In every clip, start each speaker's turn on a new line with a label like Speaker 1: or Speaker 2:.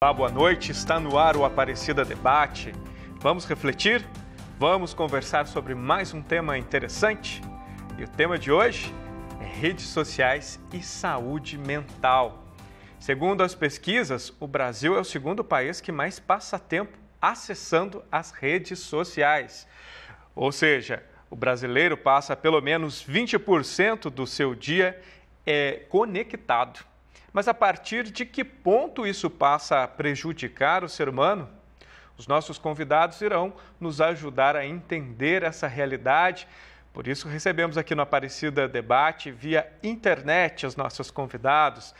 Speaker 1: Olá, boa noite. Está no ar o Aparecida Debate. Vamos refletir? Vamos conversar sobre mais um tema interessante? E o tema de hoje é redes sociais e saúde mental. Segundo as pesquisas, o Brasil é o segundo país que mais passa tempo acessando as redes sociais. Ou seja, o brasileiro passa pelo menos 20% do seu dia conectado. Mas a partir de que ponto isso passa a prejudicar o ser humano? Os nossos convidados irão nos ajudar a entender essa realidade. Por isso, recebemos aqui no Aparecida Debate, via internet, os nossos convidados.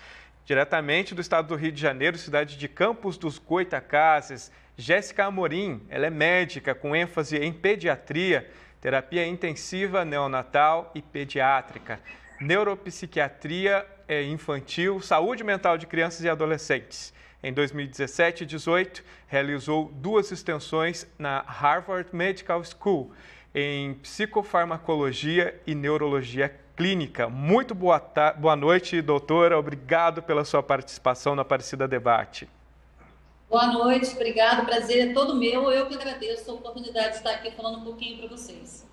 Speaker 1: Diretamente do estado do Rio de Janeiro, cidade de Campos dos Goytacazes, Jéssica Amorim. Ela é médica com ênfase em pediatria, terapia intensiva neonatal e pediátrica, neuropsiquiatria infantil, saúde mental de crianças e adolescentes. Em 2017 e 2018, realizou 2 extensões na Harvard Medical School em psicofarmacologia e neurologia clínica. Muito boa noite, doutora. Obrigado pela sua participação no Aparecida Debate.
Speaker 2: Boa noite, obrigado. O prazer é todo meu. Eu que agradeço a oportunidade de estar aqui falando um pouquinho para vocês.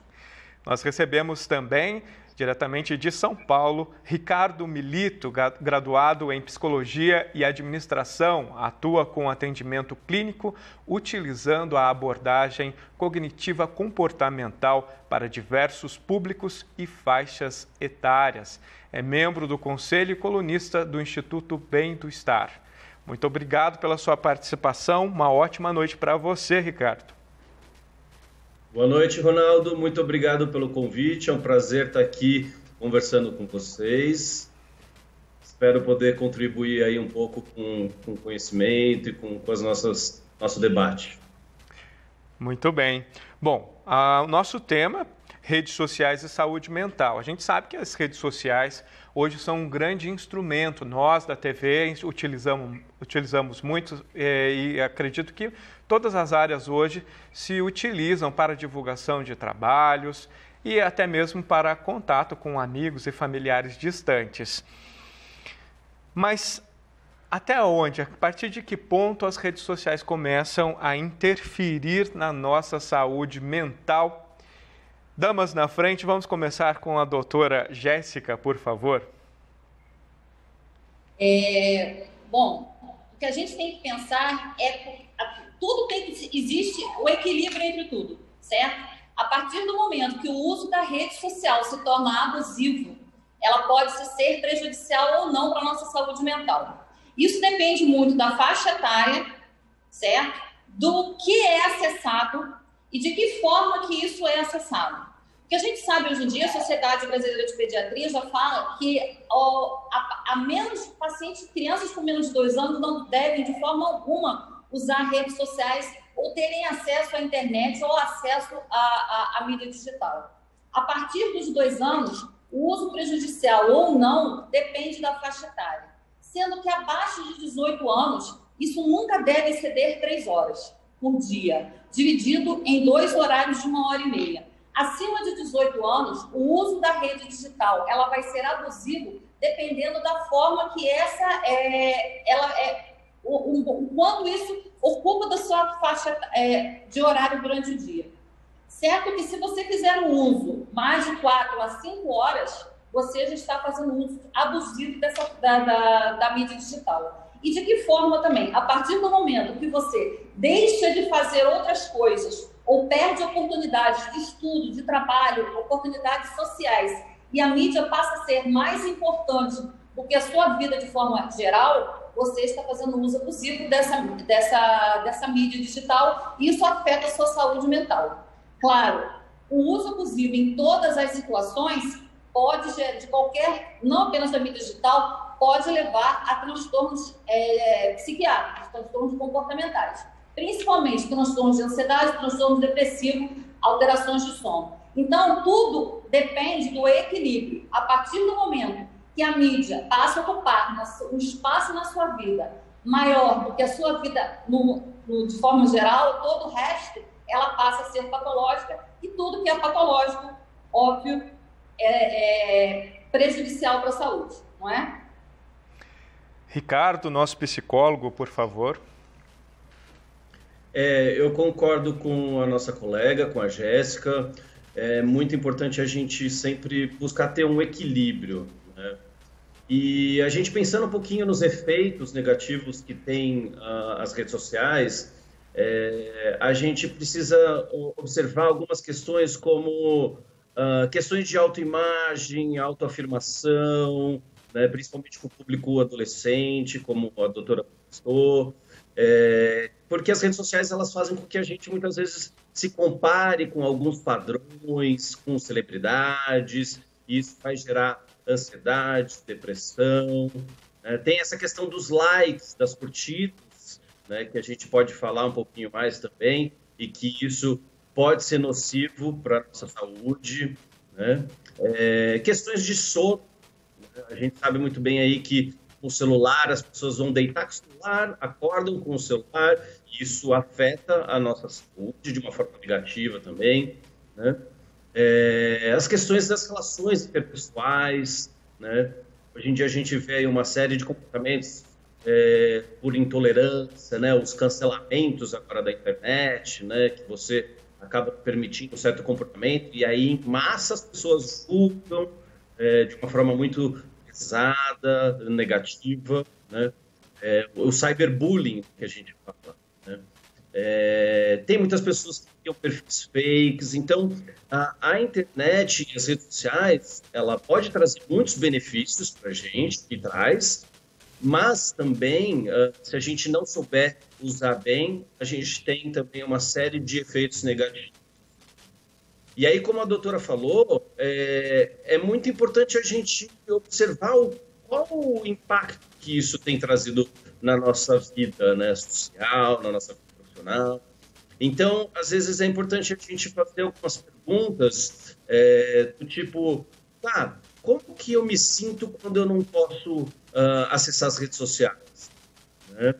Speaker 1: Nós recebemos também, diretamente de São Paulo, Ricardo Milito, graduado em Psicologia e Administração, atua com atendimento clínico, utilizando a abordagem cognitiva comportamental para diversos públicos e faixas etárias. É membro do Conselho e colunista do Instituto Bem do Estar. Muito obrigado pela sua participação. Uma ótima noite para você, Ricardo.
Speaker 3: Boa noite, Ronaldo. Muito obrigado pelo convite. É um prazer estar aqui conversando com vocês. Espero poder contribuir aí um pouco com conhecimento e com as nosso debate.
Speaker 1: Muito bem. Bom, o nosso tema, redes sociais e saúde mental. A gente sabe que as redes sociais hoje são um grande instrumento. Nós, da TV, utilizamos muito e acredito que todas as áreas hoje se utilizam para divulgação de trabalhos e até mesmo para contato com amigos e familiares distantes. Mas até onde, a partir de que ponto as redes sociais começam a interferir na nossa saúde mental? Damas na frente, vamos começar com a doutora Jéssica, por favor.
Speaker 2: Bom, o que a gente tem que pensar é existe o equilíbrio entre tudo, certo? A partir do momento que o uso da rede social se torna abusivo, ela pode ser prejudicial ou não para a nossa saúde mental. Isso depende muito da faixa etária, certo? Do que é acessado e de que forma que isso é acessado. O que a gente sabe hoje em dia, a Sociedade Brasileira de Pediatria já fala que a menos pacientes, crianças com menos de 2 anos não devem de forma alguma usar redes sociais ou terem acesso à internet ou acesso à mídia digital. A partir dos 2 anos, o uso prejudicial ou não depende da faixa etária, sendo que abaixo de 18 anos, isso nunca deve exceder 3 horas por dia, dividido em 2 horários de 1h30. Acima de 18 anos, o uso da rede digital ela vai ser abusivo dependendo da forma que quando isso ocupa da sua faixa de horário durante o dia. Certo que se você fizer um uso mais de 4 a 5 horas, você já está fazendo uso abusivo da mídia digital. E de que forma também? A partir do momento que você deixa de fazer outras coisas ou perde oportunidades de estudo, de trabalho, oportunidades sociais, e a mídia passa a ser mais importante do que a sua vida de forma geral, você está fazendo uso abusivo dessa mídia digital e isso afeta a sua saúde mental. Claro, o uso abusivo em todas as situações pode, não apenas da mídia digital, pode levar a transtornos psiquiátricos, transtornos comportamentais, principalmente transtornos de ansiedade, transtornos depressivos, alterações de sono. Então, tudo depende do equilíbrio. A partir do momento que a mídia passa a ocupar um espaço na sua vida maior do que a sua vida de forma geral, todo o resto, ela passa a ser patológica e tudo que é patológico, óbvio, é prejudicial para a saúde, não é?
Speaker 1: Ricardo, nosso psicólogo, por favor.
Speaker 3: Eu concordo com a nossa colega, com a Jéssica. É muito importante a gente sempre buscar ter um equilíbrio, né? E a gente pensando um pouquinho nos efeitos negativos que tem as redes sociais, a gente precisa observar algumas questões como questões de autoimagem, autoafirmação, né, principalmente com o público adolescente, como a doutora comentou, porque as redes sociais elas fazem com que a gente muitas vezes se compare com alguns padrões, com celebridades, e isso vai gerar ansiedade, depressão, né? Tem essa questão dos likes, das curtidas, né, que a gente pode falar um pouquinho mais também, e que isso pode ser nocivo para a nossa saúde, né? Questões de sono, né? A gente sabe muito bem aí que com o celular, as pessoas vão deitar com o celular, acordam com o celular, e isso afeta a nossa saúde de uma forma negativa também, né? As questões das relações interpessoais, né? Hoje em dia a gente vê aí uma série de comportamentos por intolerância, né? Os cancelamentos agora da internet, né? Que você acaba permitindo um certo comportamento e aí em massa as pessoas julgam de uma forma muito pesada, negativa, né? O cyberbullying que a gente fala, né? Tem muitas pessoas que criam perfis fakes, então a internet e as redes sociais, ela pode trazer muitos benefícios para a gente, e traz, mas também, se a gente não souber usar bem, a gente tem também uma série de efeitos negativos. E aí, como a doutora falou, é muito importante a gente observar qual o impacto que isso tem trazido na nossa vida, né, social, na nossa vida profissional. Então, às vezes é importante a gente fazer algumas perguntas do tipo, como que eu me sinto quando eu não posso acessar as redes sociais, né?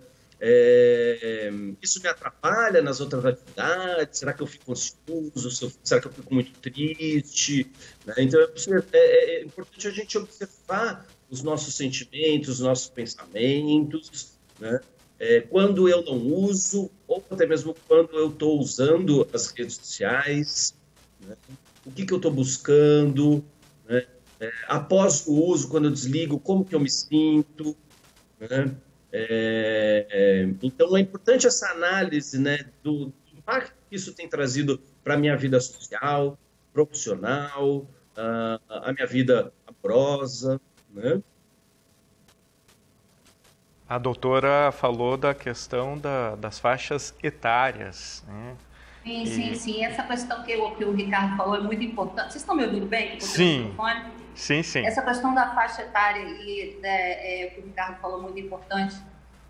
Speaker 3: Isso me atrapalha nas outras atividades? Será que eu fico ansioso? Será que eu fico muito triste? Né? Então, é importante a gente observar os nossos sentimentos, os nossos pensamentos, né? Quando eu não uso, ou até mesmo quando eu estou usando as redes sociais, né? O que eu estou buscando, né? Após o uso, quando eu desligo, como que eu me sinto, né? Então, é importante essa análise, né, do impacto que isso tem trazido para a minha vida social, profissional, a minha vida amorosa, né?
Speaker 1: A doutora falou da questão das faixas etárias, né?
Speaker 2: Sim. Essa questão que o Ricardo falou é muito importante. Vocês estão me ouvindo bem?
Speaker 1: Sim. Sim.
Speaker 2: Essa questão da faixa etária e que o Ricardo falou muito importante.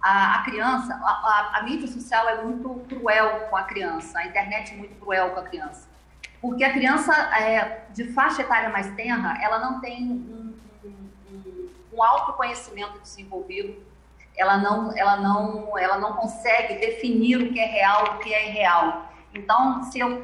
Speaker 2: A criança, a mídia social é muito cruel com a criança, a internet é muito cruel com a criança. Porque a criança de faixa etária mais tenra, ela não tem um autoconhecimento desenvolvido, ela não consegue definir o que é real e o que é irreal. Então, se eu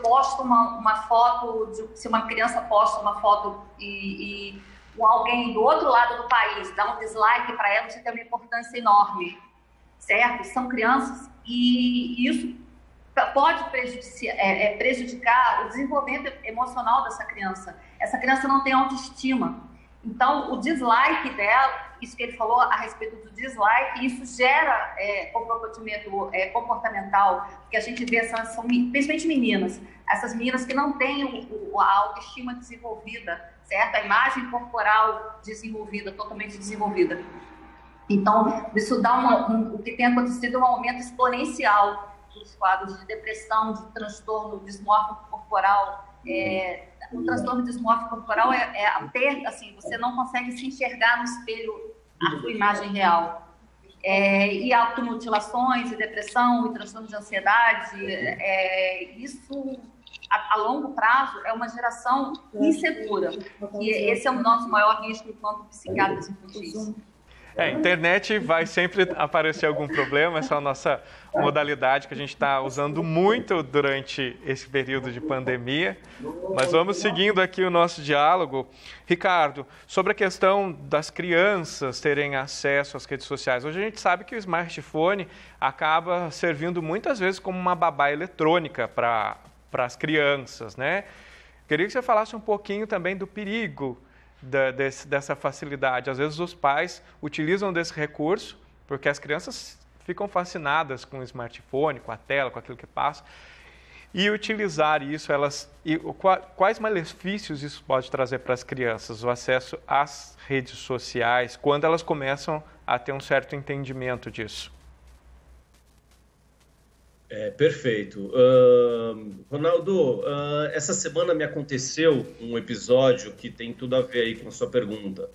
Speaker 2: posto uma foto, se uma criança posta uma foto e alguém do outro lado do país dá um dislike para ela, isso tem uma importância enorme, certo? São crianças e isso pode prejudicar o desenvolvimento emocional dessa criança. Essa criança não tem autoestima. Então, o dislike dela, isso que ele falou a respeito do dislike, isso gera comprometimento comportamental, que a gente vê, são principalmente meninas, essas meninas que não têm a autoestima desenvolvida, certo? A imagem corporal desenvolvida, totalmente desenvolvida. Então, isso dá o que tem acontecido é um aumento exponencial dos quadros de depressão, de transtorno dismórfico corporal. O transtorno dismórfico corporal é a perda, assim, você não consegue se enxergar no espelho a sua imagem real. E automutilações, e depressão, e transtorno de ansiedade, isso a longo prazo é uma geração insegura. E esse é o nosso maior risco enquanto psiquiatras infantis.
Speaker 1: Internet vai sempre aparecer algum problema, essa é a nossa modalidade que a gente está usando muito durante esse período de pandemia. Mas vamos seguindo aqui o nosso diálogo. Ricardo, sobre a questão das crianças terem acesso às redes sociais. Hoje a gente sabe que o smartphone acaba servindo muitas vezes como uma babá eletrônica para as crianças, né? Queria que você falasse um pouquinho também do perigo dessa facilidade. Às vezes os pais utilizam desse recurso porque as crianças ficam fascinadas com o smartphone, com a tela, com aquilo que passa. E utilizar isso, quais malefícios isso pode trazer para as crianças, o acesso às redes sociais, quando elas começam a ter um certo entendimento disso?
Speaker 3: Perfeito. Ronaldo, essa semana me aconteceu um episódio que tem tudo a ver aí com a sua pergunta.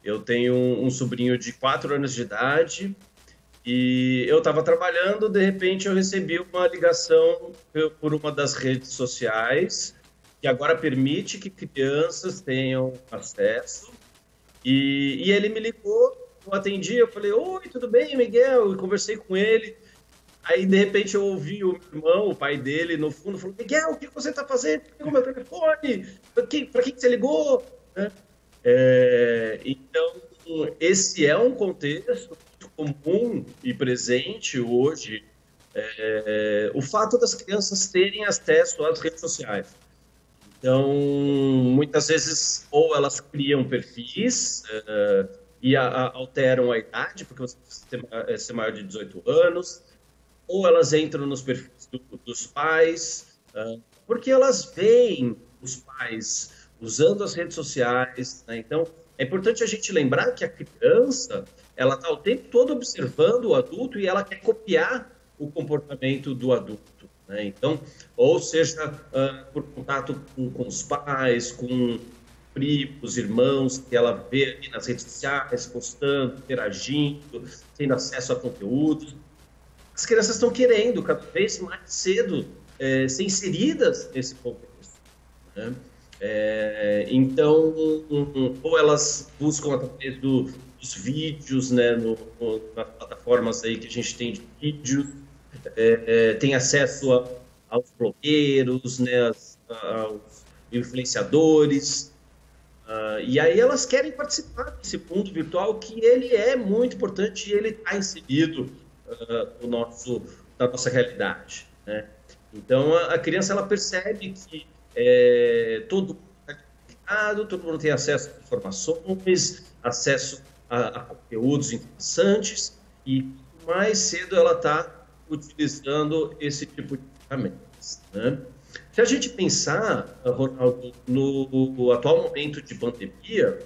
Speaker 3: Eu tenho um sobrinho de 4 anos de idade e eu estava trabalhando, de repente eu recebi uma ligação por uma das redes sociais que agora permite que crianças tenham acesso. E ele me ligou, eu atendi, eu falei, oi, tudo bem, Miguel? E conversei com ele. Aí, de repente, eu ouvi o meu irmão, o pai dele, no fundo, falou, Miguel, o que você está fazendo? Pegou meu telefone? Para que você ligou? Então, esse é um contexto muito comum e presente hoje, o fato das crianças terem acesso às redes sociais. Então, muitas vezes, ou elas criam perfis e alteram a idade, porque você precisa ser maior de 18 anos, ou elas entram nos perfis dos pais, porque elas veem os pais usando as redes sociais, né? Então, é importante a gente lembrar que a criança, ela está o tempo todo observando o adulto e ela quer copiar o comportamento do adulto, né? Então, ou seja, por contato com os pais, com primos, irmãos, que ela vê ali nas redes sociais, postando, interagindo, tendo acesso a conteúdos. As crianças estão querendo cada vez mais cedo ser inseridas nesse contexto, né? Então, ou elas buscam através dos vídeos, né, nas plataformas aí que a gente tem de vídeos, tem acesso aos blogueiros, né, aos influenciadores, e aí elas querem participar desse mundo virtual que ele é muito importante e ele está inserido da nossa realidade, né? Então a criança ela percebe que todo mundo está conectado, todo mundo tem acesso a informações, acesso a conteúdos interessantes e mais cedo ela está utilizando esse tipo de ferramentas, né? Se a gente pensar, Ronaldo, no atual momento de pandemia,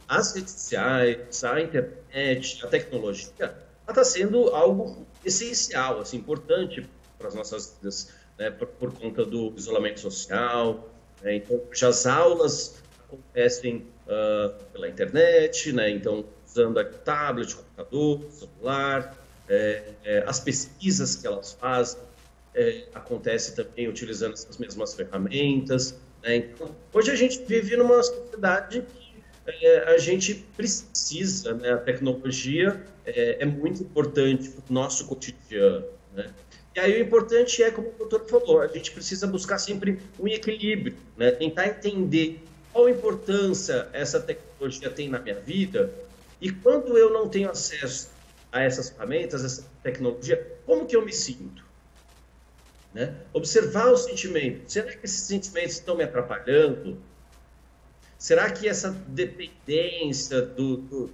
Speaker 3: as redes sociais, a internet, a tecnologia, está sendo algo essencial, assim, importante para as nossas vidas, né, por conta do isolamento social, né? Então, já as aulas acontecem pela internet, né? Então, usando tablet, computador, celular, as pesquisas que elas fazem acontecem também utilizando essas mesmas ferramentas, né? Então, hoje a gente vive numa sociedade que a gente precisa, né? A tecnologia é muito importante para o nosso cotidiano, né? E aí o importante é, como o doutor falou, a gente precisa buscar sempre um equilíbrio, né? Tentar entender qual importância essa tecnologia tem na minha vida e quando eu não tenho acesso a essas ferramentas, essa tecnologia, como que eu me sinto, né? Observar os sentimentos. Será que esses sentimentos estão me atrapalhando? Será que essa dependência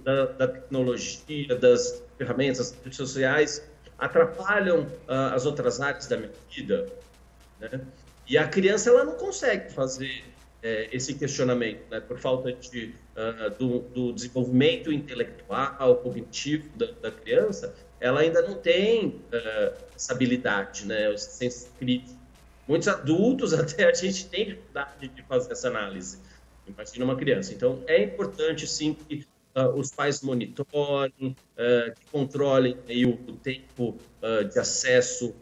Speaker 3: da tecnologia, das ferramentas, das redes sociais, atrapalham as outras áreas da minha vida, né? E a criança ela não consegue fazer esse questionamento, né? Por falta do desenvolvimento intelectual, cognitivo da criança, ela ainda não tem essa habilidade, né? O senso crítico. Muitos adultos até a gente tem dificuldade de fazer essa análise. Imagina uma criança. Então, é importante, sim, que os pais monitorem, que controlem aí o tempo de acesso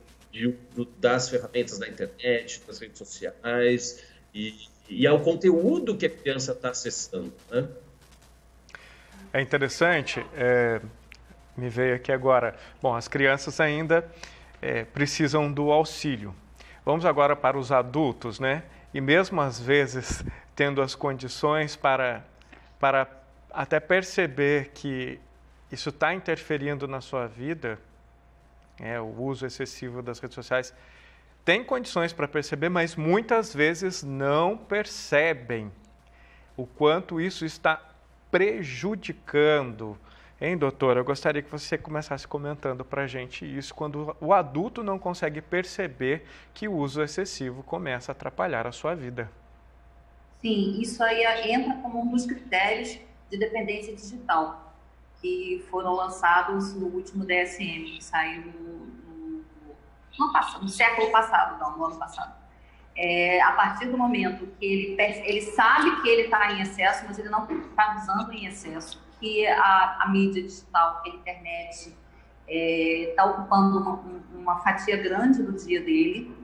Speaker 3: das ferramentas da internet, das redes sociais e ao conteúdo que a criança está acessando, né?
Speaker 1: É interessante, me veio aqui agora, bom, as crianças ainda precisam do auxílio. Vamos agora para os adultos, né? E mesmo às vezes tendo as condições para até perceber que isso está interferindo na sua vida, o uso excessivo das redes sociais, tem condições para perceber, mas muitas vezes não percebem o quanto isso está prejudicando. Hein, doutora? Eu gostaria que você começasse comentando para a gente isso, quando o adulto não consegue perceber que o uso excessivo começa a atrapalhar a sua vida.
Speaker 4: Sim, isso aí entra como um dos critérios de dependência digital, que foram lançados no último DSM, que saiu no século passado, não, no ano passado. A partir do momento que ele sabe que ele está em excesso, mas ele não está usando em excesso, que a mídia digital, que a internet, está ocupando uma fatia grande do dia dele,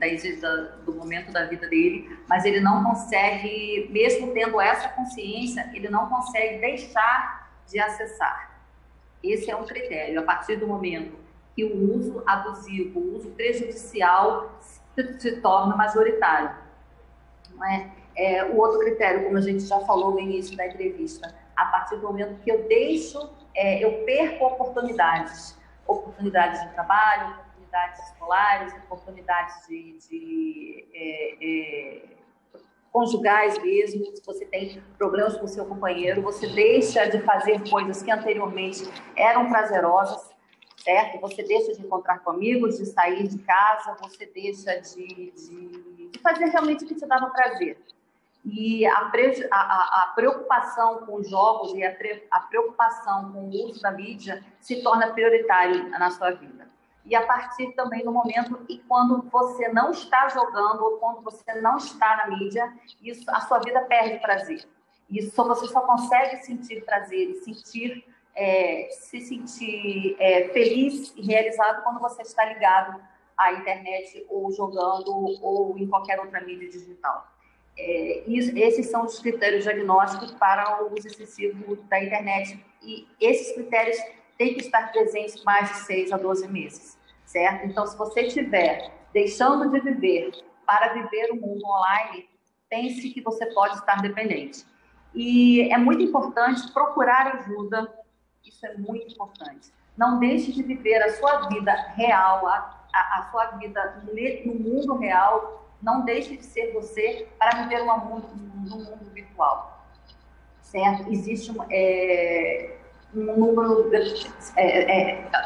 Speaker 4: do momento da vida dele, mas ele não consegue, mesmo tendo essa consciência, ele não consegue deixar de acessar. Esse é um critério. A partir do momento que o uso abusivo, o uso prejudicial se torna majoritário. Não é? O outro critério, como a gente já falou no início da entrevista, a partir do momento que eu perco oportunidades de trabalho, oportunidades escolares, oportunidades conjugais mesmo. Se você tem problemas com o seu companheiro, você deixa de fazer coisas que anteriormente eram prazerosas, certo? Você deixa de encontrar com amigos, de sair de casa, você deixa de fazer realmente o que te dava prazer. E a preocupação com os jogos e a preocupação com o uso da mídia se torna prioritário na sua vida. E a partir também do momento e quando você não está jogando ou quando você não está na mídia, a sua vida perde prazer. Você só consegue sentir prazer e se sentir feliz e realizado quando você está ligado à internet ou jogando ou em qualquer outra mídia digital. Esses são os critérios diagnósticos para o uso excessivo da internet, e esses critérios têm que estar presentes mais de 6 a 12 meses, certo? Então, se você estiver deixando de viver para viver o mundo online, pense que você pode estar dependente. E é muito importante procurar ajuda, isso é muito importante. Não deixe de viver a sua vida real, a sua vida no mundo real. Não deixe de ser você para viver no mundo virtual, certo? Existe um número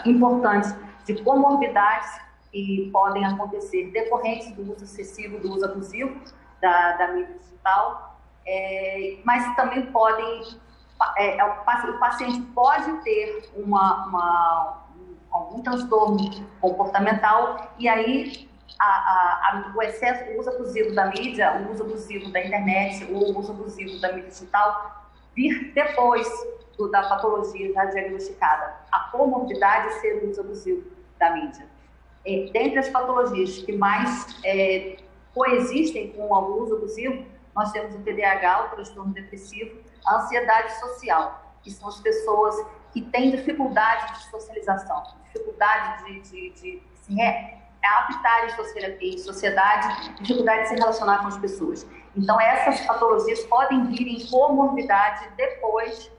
Speaker 4: importante de comorbidades que podem acontecer decorrentes do uso excessivo, do uso abusivo da mídia digital, mas também o paciente pode ter algum transtorno comportamental, e aí o excesso, o uso abusivo da mídia, o uso abusivo da internet, o uso abusivo da mídia digital vir depois da patologia já diagnosticada. A comorbidade ser o uso abusivo da mídia. Dentre as patologias que mais coexistem com o uso abusivo, nós temos o TDAH, o transtorno depressivo, a ansiedade social, que são as pessoas que têm dificuldade de socialização, dificuldade de habitar em sociedade, dificuldade de se relacionar com as pessoas. Então, essas patologias podem vir em comorbidade depois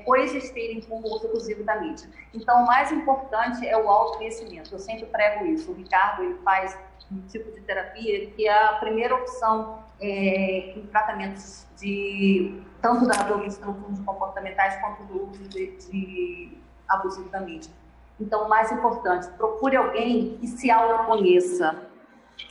Speaker 4: coexistirem com o uso abusivo da mídia. Então, o mais importante é o autoconhecimento. Eu sempre prego isso. O Ricardo, ele faz um tipo de terapia que é a primeira opção em tratamentos tanto de transtornos comportamentais quanto do uso de abusivo da mídia. Então, o mais importante, procure alguém que se autoconheça.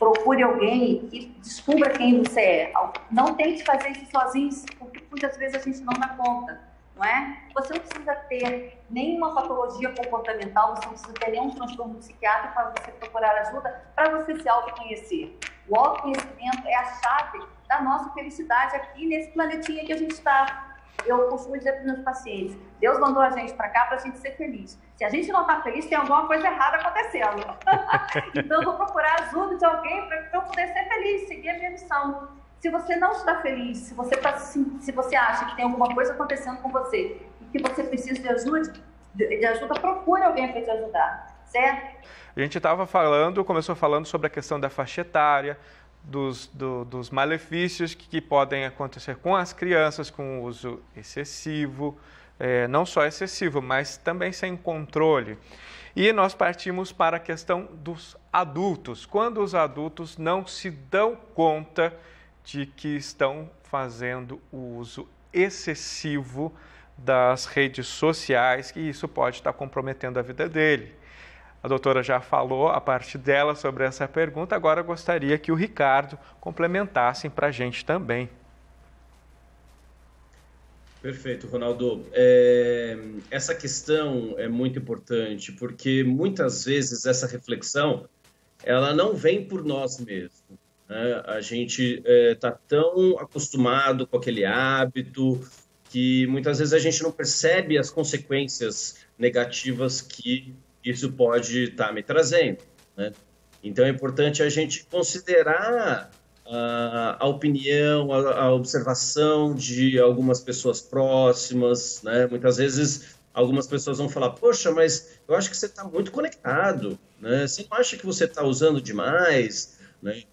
Speaker 4: Procure alguém que descubra quem você é. Não tente fazer isso sozinho, porque muitas vezes a gente não dá conta, não é? Você não precisa ter nenhuma patologia comportamental, você não precisa ter nenhum transtorno psiquiátrico para você procurar ajuda, para você se autoconhecer. O autoconhecimento é a chave da nossa felicidade aqui nesse planetinha que a gente está. Eu costumo dizer para os meus pacientes, Deus mandou a gente para cá para a gente ser feliz. Se a gente não está feliz, tem alguma coisa errada acontecendo. Então, eu vou procurar ajuda de alguém para eu poder ser feliz, seguir a minha missão. Se você não está feliz, se você acha que tem alguma coisa acontecendo com você e que você precisa de ajuda, procure alguém para te ajudar, certo?
Speaker 1: A gente começou falando sobre a questão da faixa etária, dos malefícios que podem acontecer com as crianças, com o uso excessivo, não só excessivo, mas também sem controle. E nós partimos para a questão dos adultos, quando os adultos não se dão conta de que estão fazendo o uso excessivo das redes sociais, e isso pode estar comprometendo a vida dele. A doutora já falou a parte dela sobre essa pergunta, agora eu gostaria que o Ricardo complementasse para a gente também.
Speaker 3: Perfeito, Ronaldo. Essa questão é muito importante, porque muitas vezes essa reflexão ela não vem por nós mesmos, né? A gente está tão acostumado com aquele hábito que muitas vezes a gente não percebe as consequências negativas que isso pode estar me trazendo, né? Então é importante a gente considerar a opinião, a observação de algumas pessoas próximas, né? Muitas vezes algumas pessoas vão falar, poxa, mas eu acho que você está muito conectado, né? Você não acha que você está usando demais, né?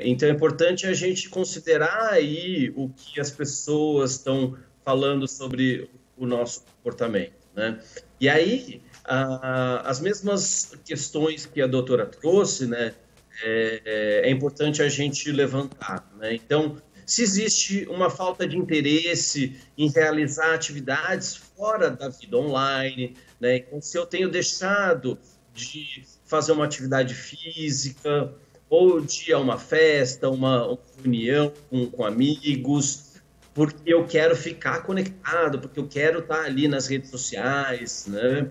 Speaker 3: Então é importante a gente considerar aí o que as pessoas estão falando sobre o nosso comportamento, né? E aí, as mesmas questões que a doutora trouxe, né? É importante a gente levantar, né? Então, se existe uma falta de interesse em realizar atividades fora da vida online, né? Então, se eu tenho deixado de fazer uma atividade física ou de ir a uma festa, uma reunião com amigos, porque eu quero ficar conectado, porque eu quero estar ali nas redes sociais, né?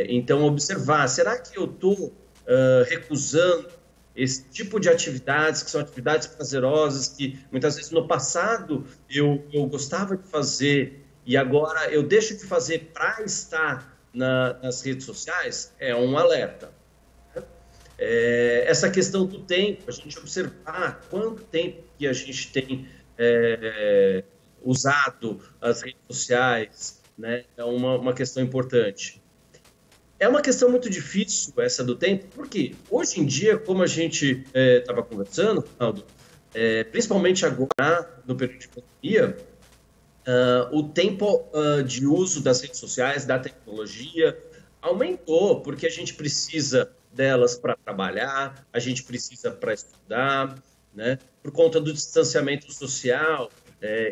Speaker 3: Então, observar, será que eu estou recusando esse tipo de atividades, que são atividades prazerosas, que muitas vezes no passado eu gostava de fazer e agora eu deixo de fazer para estar nas redes sociais? É um alerta. Essa questão do tempo, a gente observar quanto tempo que a gente tem usado as redes sociais, né? É uma questão importante. É uma questão muito difícil essa do tempo, porque hoje em dia, como a gente estava conversando, Ronaldo, principalmente agora, no período de pandemia, o tempo de uso das redes sociais, da tecnologia, aumentou, porque a gente precisa delas para trabalhar, a gente precisa para estudar, né? Por conta do distanciamento social.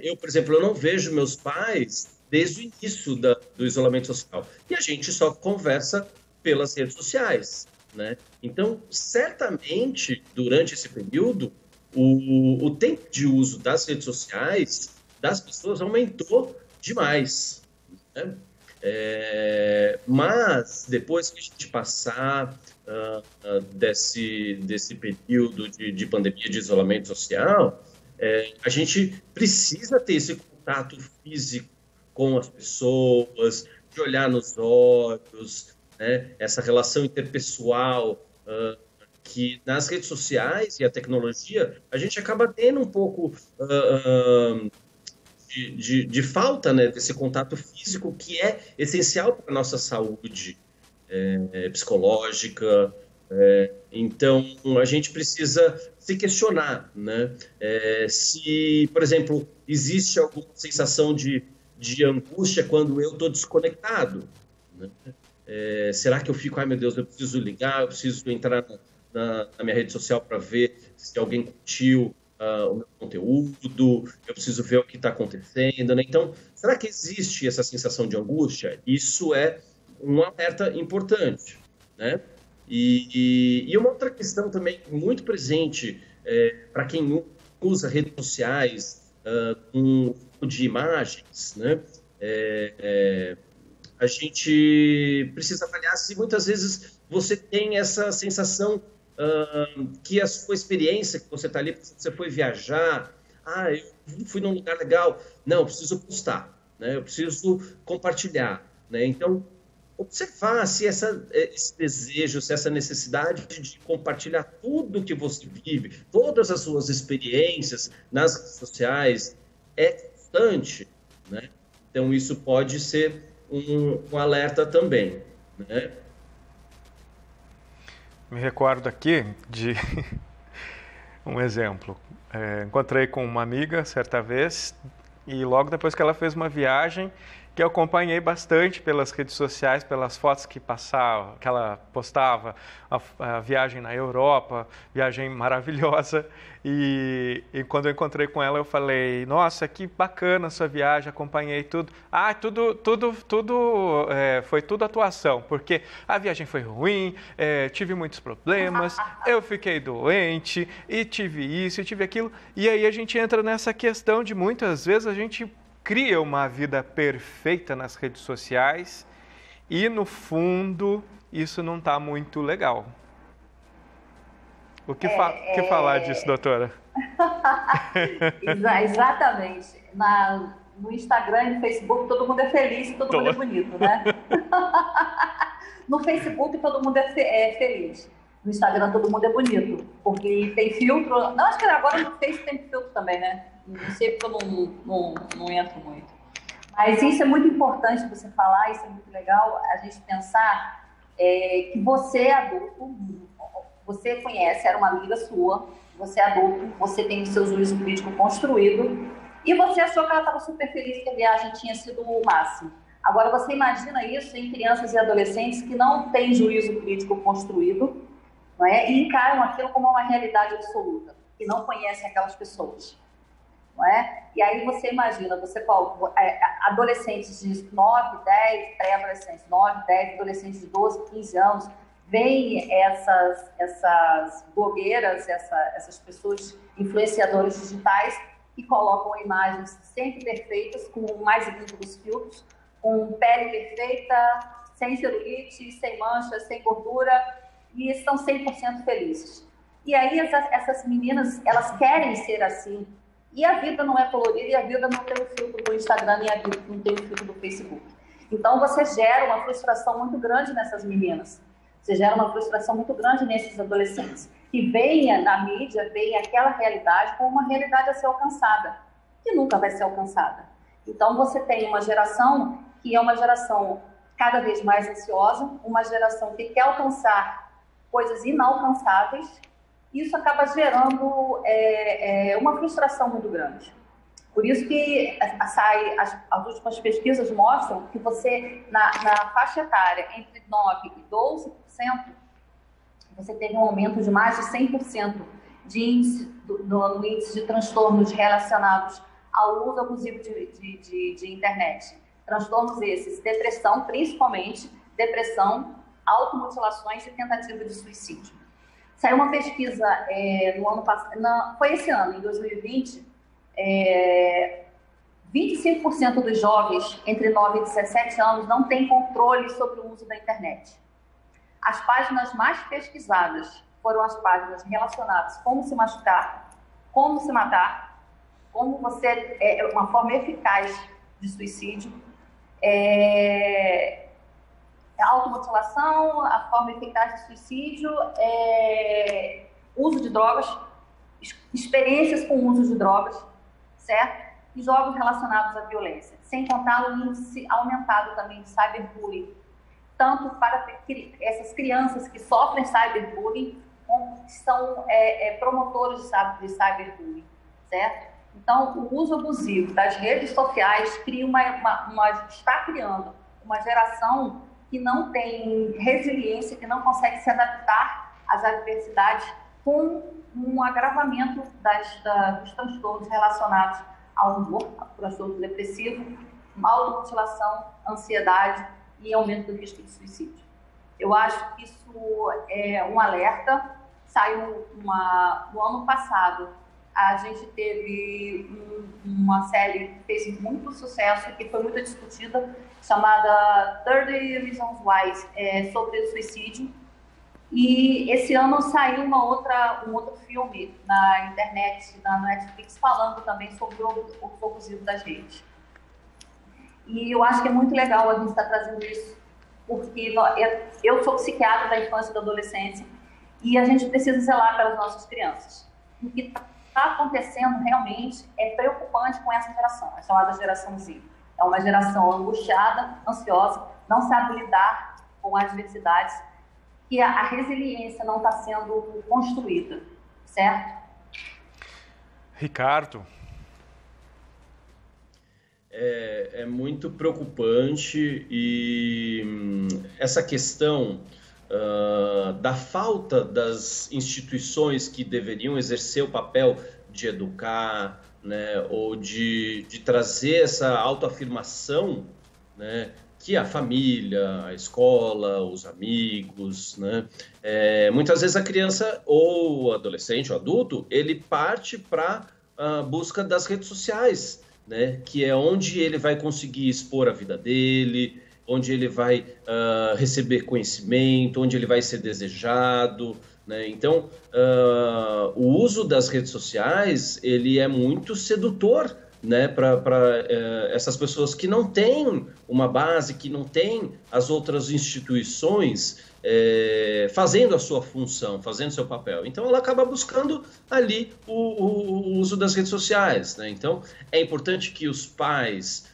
Speaker 3: Eu, por exemplo, eu não vejo meus pais desde o início do isolamento social. E a gente só conversa pelas redes sociais, né? Então, certamente, durante esse período, o tempo de uso das redes sociais das pessoas aumentou demais, né? Mas, depois que a gente passar desse período de pandemia, de isolamento social, a gente precisa ter esse contato físico com as pessoas, de olhar nos olhos, né? Essa relação interpessoal que nas redes sociais e a tecnologia a gente acaba tendo um pouco de falta, né, desse contato físico que é essencial para a nossa saúde psicológica. Então, a gente precisa se questionar, né? Se, por exemplo, existe alguma sensação de angústia quando eu estou desconectado, né? Será que eu fico, ai meu Deus, eu preciso ligar, eu preciso entrar na minha rede social para ver se alguém curtiu o meu conteúdo, eu preciso ver o que está acontecendo, né? Então, será que existe essa sensação de angústia? Isso é um alerta importante, né? E uma outra questão também muito presente para quem usa redes sociais de imagens, né? A gente precisa avaliar se muitas vezes você tem essa sensação que a sua experiência, que você está ali, você foi viajar, eu fui num lugar legal, não, eu preciso postar, né? Eu preciso compartilhar, né? Então, observar se esse desejo, se essa necessidade de compartilhar tudo que você vive, todas as suas experiências nas redes sociais é constante, né? Então, isso pode ser um alerta também, né?
Speaker 1: Me recordo aqui de um exemplo. Encontrei com uma amiga certa vez e logo depois que ela fez uma viagem que eu acompanhei bastante pelas redes sociais, pelas fotos que ela postava, a viagem na Europa, viagem maravilhosa. E quando eu encontrei com ela, eu falei: nossa, que bacana a sua viagem, acompanhei tudo. Foi tudo atuação, porque a viagem foi ruim, tive muitos problemas, eu fiquei doente, e tive isso, e tive aquilo. E aí a gente entra nessa questão de muitas vezes a gente cria uma vida perfeita nas redes sociais e, no fundo, isso não está muito legal. O que falar disso, doutora?
Speaker 4: Exatamente. No Instagram e no Facebook todo mundo é feliz e todo mundo é bonito, né? No Facebook todo mundo é feliz. No Instagram todo mundo é bonito, porque tem filtro. Não, acho que agora no Facebook tem filtro também, né? Não sei porque eu não entro muito. Mas isso é muito importante você falar, isso é muito legal, a gente pensar que você é adulto, você conhece, era uma amiga sua, você é adulto, você tem o seu juízo crítico construído e você achou que ela estava super feliz que a viagem tinha sido o máximo. Agora você imagina isso em crianças e adolescentes que não têm juízo crítico construído, não é? E encaram aquilo como uma realidade absoluta, que não conhecem aquelas pessoas. Não é? E aí você imagina, adolescentes de 9, 10, pré-adolescentes, 9, 10, adolescentes de 12, 15 anos, veem essas blogueiras, essas pessoas, influenciadoras digitais, que colocam imagens sempre perfeitas, com o mais lindo dos filtros, com pele perfeita, sem celulite, sem manchas, sem gordura, e estão 100% felizes. E aí essas meninas, elas querem ser assim. E a vida não é colorida, e a vida não tem o filtro do Instagram, e a vida não tem o filtro do Facebook. Então, você gera uma frustração muito grande nessas meninas. Você gera uma frustração muito grande nesses adolescentes, que veem na mídia, veem aquela realidade como uma realidade a ser alcançada, que nunca vai ser alcançada. Então, você tem uma geração que é uma geração cada vez mais ansiosa, uma geração que quer alcançar coisas inalcançáveis. Isso acaba gerando uma frustração muito grande. Por isso que as últimas pesquisas mostram que você, na faixa etária entre 9% e 12%, você teve um aumento de mais de 100% no índice de transtornos relacionados ao uso abusivo de internet. Transtornos esses, depressão, principalmente, depressão, automutilações e tentativa de suicídio. Saiu uma pesquisa no ano passado, foi esse ano, em 2020, 25% dos jovens entre 9 e 17 anos não têm controle sobre o uso da internet. As páginas mais pesquisadas foram as páginas relacionadas a como se machucar, como se matar, como você uma forma eficaz de suicídio, a automutilação, a forma eficaz de suicídio, uso de drogas, experiências com uso de drogas, certo? E jogos relacionados à violência, sem contar o índice aumentado também de cyberbullying, tanto para essas crianças que sofrem cyberbullying, como que são promotores de cyberbullying, certo? Então, o uso abusivo das redes sociais está criando uma geração que não tem resiliência, que não consegue se adaptar às adversidades, com um agravamento dos transtornos relacionados ao humor, ao transtorno depressivo, automutilação, ansiedade e aumento do risco de suicídio. Eu acho que isso é um alerta. Saiu no ano passado, a gente teve uma série que fez muito sucesso, que foi muito discutida, chamada 30 Reasons Why, sobre o suicídio. E esse ano saiu um outro filme na internet, na Netflix, falando também sobre o uso abusivo das redes. E eu acho que é muito legal a gente estar trazendo isso, porque eu sou psiquiatra da infância e da adolescência, e a gente precisa zelar pelas nossas crianças. O que está acontecendo realmente é preocupante com essa geração, a chamada geração Z. É uma geração angustiada, ansiosa, não sabe lidar com as adversidades, que a resiliência não está sendo construída, certo?
Speaker 1: Ricardo?
Speaker 3: É muito preocupante e essa questão da falta das instituições que deveriam exercer o papel de educar, né, ou de trazer essa autoafirmação, né, que a família, a escola, os amigos, né, muitas vezes a criança ou o adolescente ou adulto, ele parte para a busca das redes sociais, né, que é onde ele vai conseguir expor a vida dele, onde ele vai receber conhecimento, onde ele vai ser desejado, né? Então, o uso das redes sociais, ele é muito sedutor, né, para essas pessoas que não têm uma base, que não têm as outras instituições fazendo a sua função, fazendo seu papel. Então, ela acaba buscando ali o uso das redes sociais, né? Então, é importante que os pais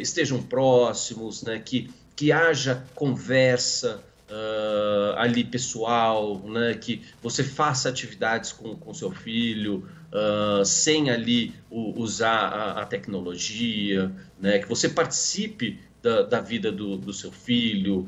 Speaker 3: estejam próximos, né, que haja conversa ali pessoal, né, que você faça atividades com seu filho, sem ali usar a tecnologia, né, que você participe da vida do seu filho.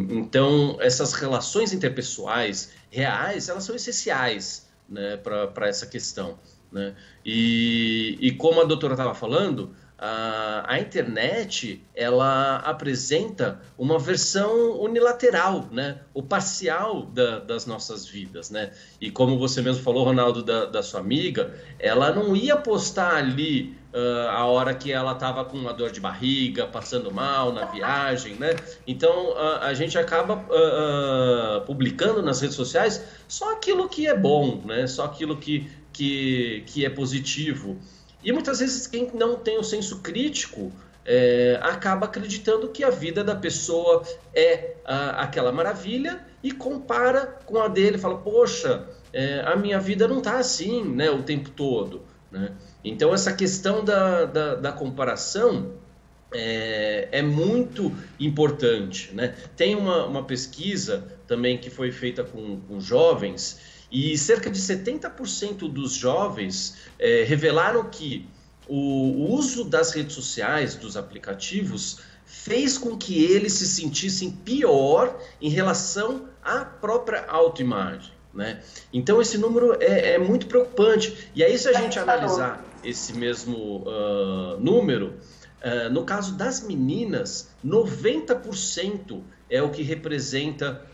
Speaker 3: Então, essas relações interpessoais reais, elas são essenciais, né, para essa questão, né? E como a doutora estava falando, a internet, ela apresenta uma versão unilateral, né, ou parcial das nossas vidas, né? E como você mesmo falou, Ronaldo, da sua amiga, ela não ia postar ali a hora que ela estava com uma dor de barriga, passando mal na viagem, né? Então, a gente acaba publicando nas redes sociais só aquilo que é bom, né? Só aquilo que é positivo. E muitas vezes quem não tem o senso crítico acaba acreditando que a vida da pessoa é aquela maravilha e compara com a dele, fala, poxa, a minha vida não está assim, né, o tempo todo, né? Então essa questão da comparação é muito importante, né? Tem uma pesquisa também que foi feita com jovens, e cerca de 70% dos jovens revelaram que o uso das redes sociais, dos aplicativos, fez com que eles se sentissem pior em relação à própria autoimagem, né? Então esse número é muito preocupante. E aí, se a gente analisar esse mesmo número, no caso das meninas, 90% é o que representa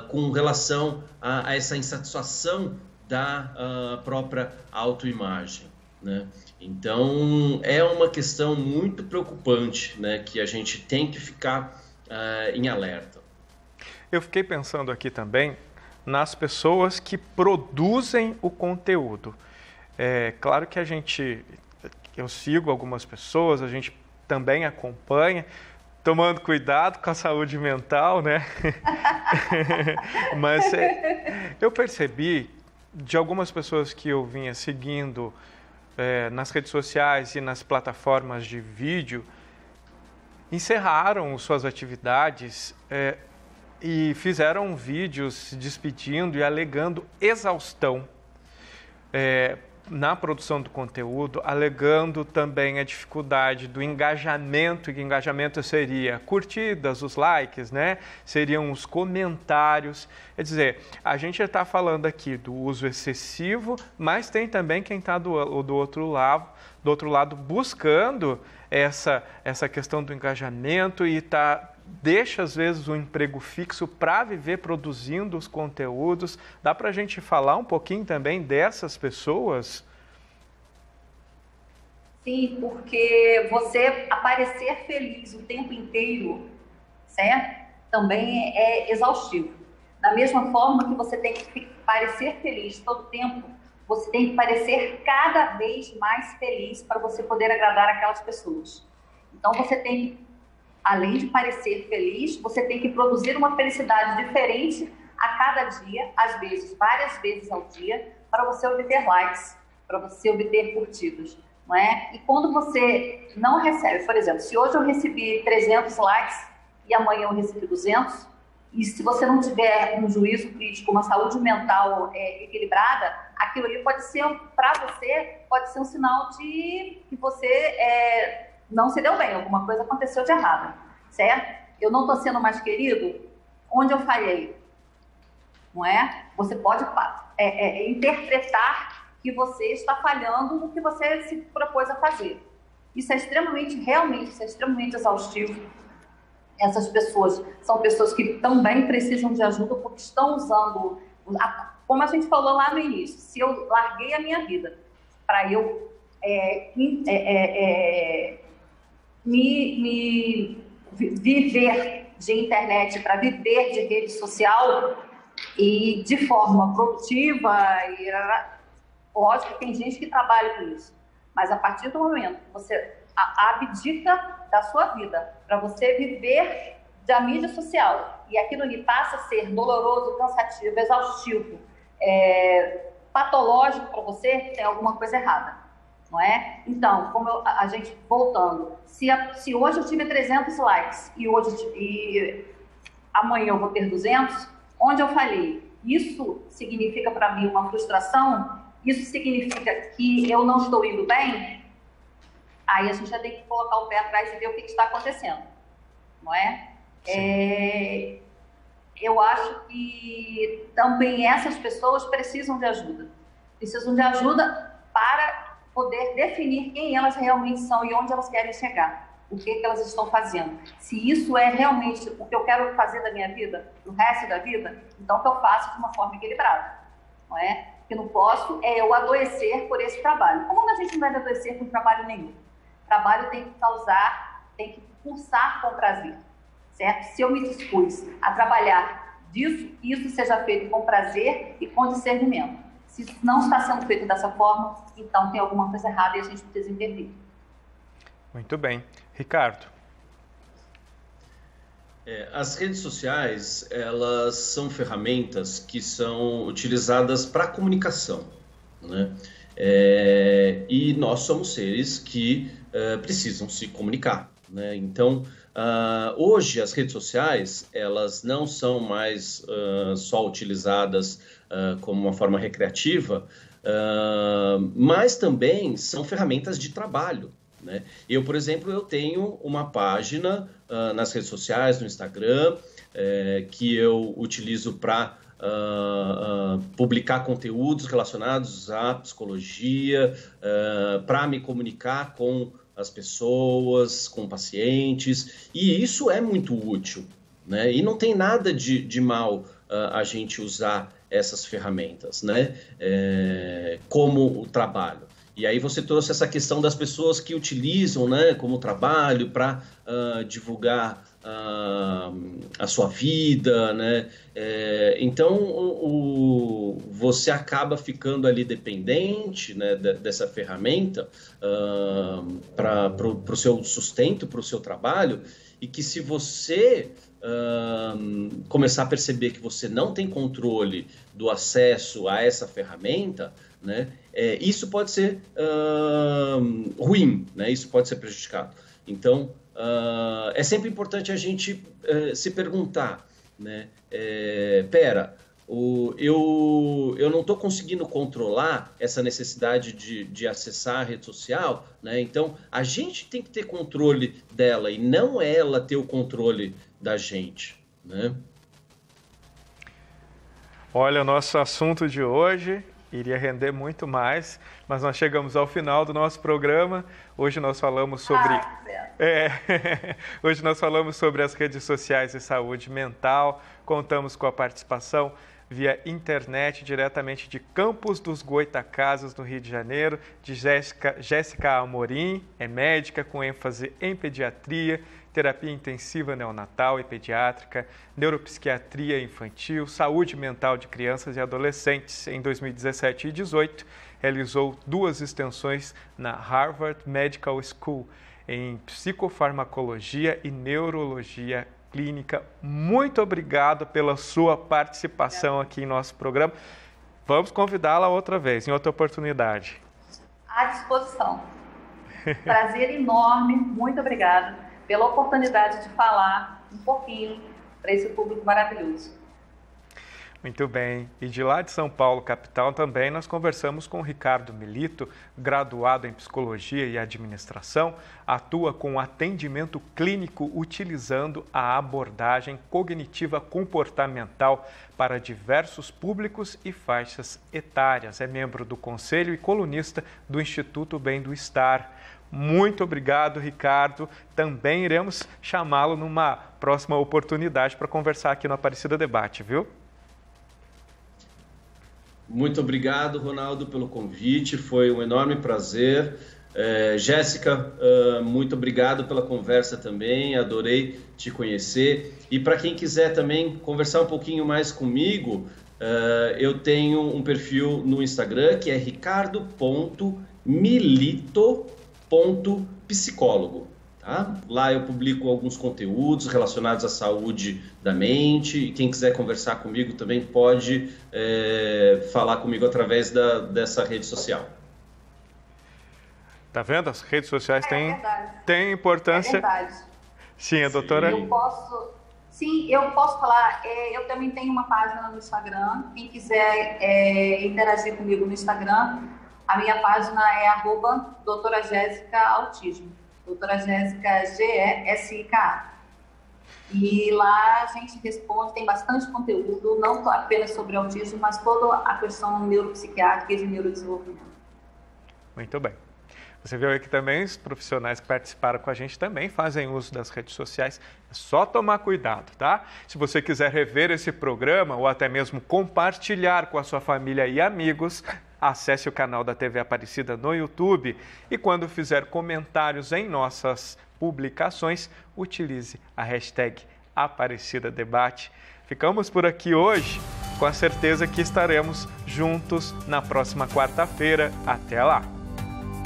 Speaker 3: com relação a essa insatisfação da própria autoimagem, né? Então, é uma questão muito preocupante, né, que a gente tem que ficar em alerta.
Speaker 1: Eu fiquei pensando aqui também nas pessoas que produzem o conteúdo. É claro que eu sigo algumas pessoas, a gente também acompanha, tomando cuidado com a saúde mental, né? Mas eu percebi de algumas pessoas que eu vinha seguindo nas redes sociais e nas plataformas de vídeo, encerraram suas atividades e fizeram vídeos se despedindo e alegando exaustão na produção do conteúdo, alegando também a dificuldade do engajamento, e que engajamento seria curtidas, os likes, né? Seriam os comentários. Quer dizer, a gente está falando aqui do uso excessivo, mas tem também quem está do outro lado buscando essa questão do engajamento e deixa às vezes um emprego fixo para viver produzindo os conteúdos. Dá para a gente falar um pouquinho também dessas pessoas?
Speaker 4: Sim, porque você aparecer feliz o tempo inteiro, certo? Também é exaustivo. Da mesma forma que você tem que parecer feliz todo o tempo, você tem que parecer cada vez mais feliz para você poder agradar aquelas pessoas. Então você tem que, além de parecer feliz, você tem que produzir uma felicidade diferente a cada dia, às vezes, várias vezes ao dia, para você obter likes, para você obter curtidas. não é? E quando você não recebe, por exemplo, se hoje eu recebi 300 likes e amanhã eu recebi 200, e se você não tiver um juízo crítico, uma saúde mental equilibrada, aquilo ali pode ser, para você, pode ser um sinal de que você não se deu bem, alguma coisa aconteceu de errado, certo? Eu não estou sendo mais querido, onde eu falhei, não é? Você pode interpretar que você está falhando no que você se propôs a fazer. Isso é realmente extremamente exaustivo. Essas pessoas são pessoas que também precisam de ajuda porque estão usando, como a gente falou lá no início, se eu larguei a minha vida para eu me viver de internet, para viver de rede social e de forma produtiva, lógico que tem gente que trabalha com isso, mas a partir do momento que você abdica da sua vida para você viver da mídia social e aquilo ali passa a ser doloroso, cansativo, exaustivo, patológico para você, tem alguma coisa errada, não é? Então, a gente voltando, se hoje eu tive 300 likes e amanhã eu vou ter 200, onde eu falhei? Isso significa para mim uma frustração? Isso significa que eu não estou indo bem? Aí a gente já tem que colocar o pé atrás e ver o que está acontecendo, não é? Eu acho que também essas pessoas precisam de ajuda. Precisam de ajuda para poder definir quem elas realmente são e onde elas querem chegar. O que elas estão fazendo. Se isso é realmente o que eu quero fazer da minha vida, do resto da vida, então que eu faço de uma forma equilibrada, não é? O que não posso é eu adoecer por esse trabalho. Como a gente não deve adoecer por trabalho nenhum? Trabalho tem que pulsar com prazer, certo? Se eu me dispus a trabalhar disso, isso seja feito com prazer e com discernimento. Se isso não está sendo feito dessa forma, então tem alguma coisa errada e a gente precisa entender.
Speaker 1: Muito bem. Ricardo.
Speaker 3: As redes sociais, elas são ferramentas que são utilizadas para comunicação, né? E nós somos seres que precisam se comunicar, né? Então, hoje as redes sociais, elas não são mais só utilizadas como uma forma recreativa, mas também são ferramentas de trabalho, né? Eu, por exemplo, eu tenho uma página nas redes sociais, no Instagram, que eu utilizo para publicar conteúdos relacionados à psicologia, para me comunicar com as pessoas, com pacientes, e isso é muito útil, né? E não tem nada de mal a gente usar essas ferramentas, né? Como o trabalho. E aí você trouxe essa questão das pessoas que utilizam, né, como trabalho para divulgar a sua vida, né? Então você acaba ficando ali dependente, né, dessa ferramenta para o seu sustento, para o seu trabalho, e que se você começar a perceber que você não tem controle do acesso a essa ferramenta, né, isso pode ser ruim, né, isso pode ser prejudicado. Então, é sempre importante a gente se perguntar, né, eu não estou conseguindo controlar essa necessidade de acessar a rede social, né, então a gente tem que ter controle dela e não ela ter o controle da gente, né?
Speaker 1: Olha, o nosso assunto de hoje iria render muito mais, mas nós chegamos ao final do nosso programa. Hoje nós falamos sobre hoje nós falamos sobre as redes sociais e saúde mental. Contamos com a participação via internet diretamente de Campos dos Goytacazes, no Rio de Janeiro, de Jéssica Amorim, é médica com ênfase em pediatria, terapia intensiva neonatal e pediátrica, neuropsiquiatria infantil, saúde mental de crianças e adolescentes. Em 2017 e 2018, realizou 2 extensões na Harvard Medical School em psicofarmacologia e neurologia clínica. Muito obrigado pela sua participação aqui em nosso programa. Vamos convidá-la outra vez, em outra oportunidade.
Speaker 4: À disposição. Prazer enorme, muito obrigada pela oportunidade de falar um pouquinho para esse público maravilhoso.
Speaker 1: Muito bem. E de lá de São Paulo, capital, também nós conversamos com o Ricardo Milito, graduado em Psicologia e Administração, atua com atendimento clínico utilizando a abordagem cognitiva comportamental para diversos públicos e faixas etárias. É membro do Conselho e colunista do Instituto Bem do Estar. Muito obrigado, Ricardo. Também iremos chamá-lo numa próxima oportunidade para conversar aqui no Aparecida Debate, viu?
Speaker 3: Muito obrigado, Ronaldo, pelo convite. Foi um enorme prazer. Jéssica, muito obrigado pela conversa também. Adorei te conhecer. E para quem quiser também conversar um pouquinho mais comigo, eu tenho um perfil no Instagram que é ricardo.milito.psicólogo. Tá? Lá eu publico alguns conteúdos relacionados à saúde da mente e quem quiser conversar comigo também pode falar comigo através dessa rede social.
Speaker 1: Tá vendo? As redes sociais têm importância.
Speaker 4: É verdade.
Speaker 1: Sim, a doutora...
Speaker 4: Eu posso falar. Eu também tenho uma página no Instagram. Quem quiser interagir comigo no Instagram, a minha página é @doutora Jéssica Autismo. Doutora Jéssica G-E-S-I-K-A. E lá a gente responde, tem bastante conteúdo, não apenas sobre autismo, mas toda a questão neuropsiquiátrica e de neurodesenvolvimento.
Speaker 1: Muito bem. Você viu aí que também os profissionais que participaram com a gente também fazem uso das redes sociais. É só tomar cuidado, tá? Se você quiser rever esse programa ou até mesmo compartilhar com a sua família e amigos, acesse o canal da TV Aparecida no YouTube e quando fizer comentários em nossas publicações, utilize a hashtag Aparecida Debate. Ficamos por aqui hoje, com a certeza que estaremos juntos na próxima quarta-feira. Até lá!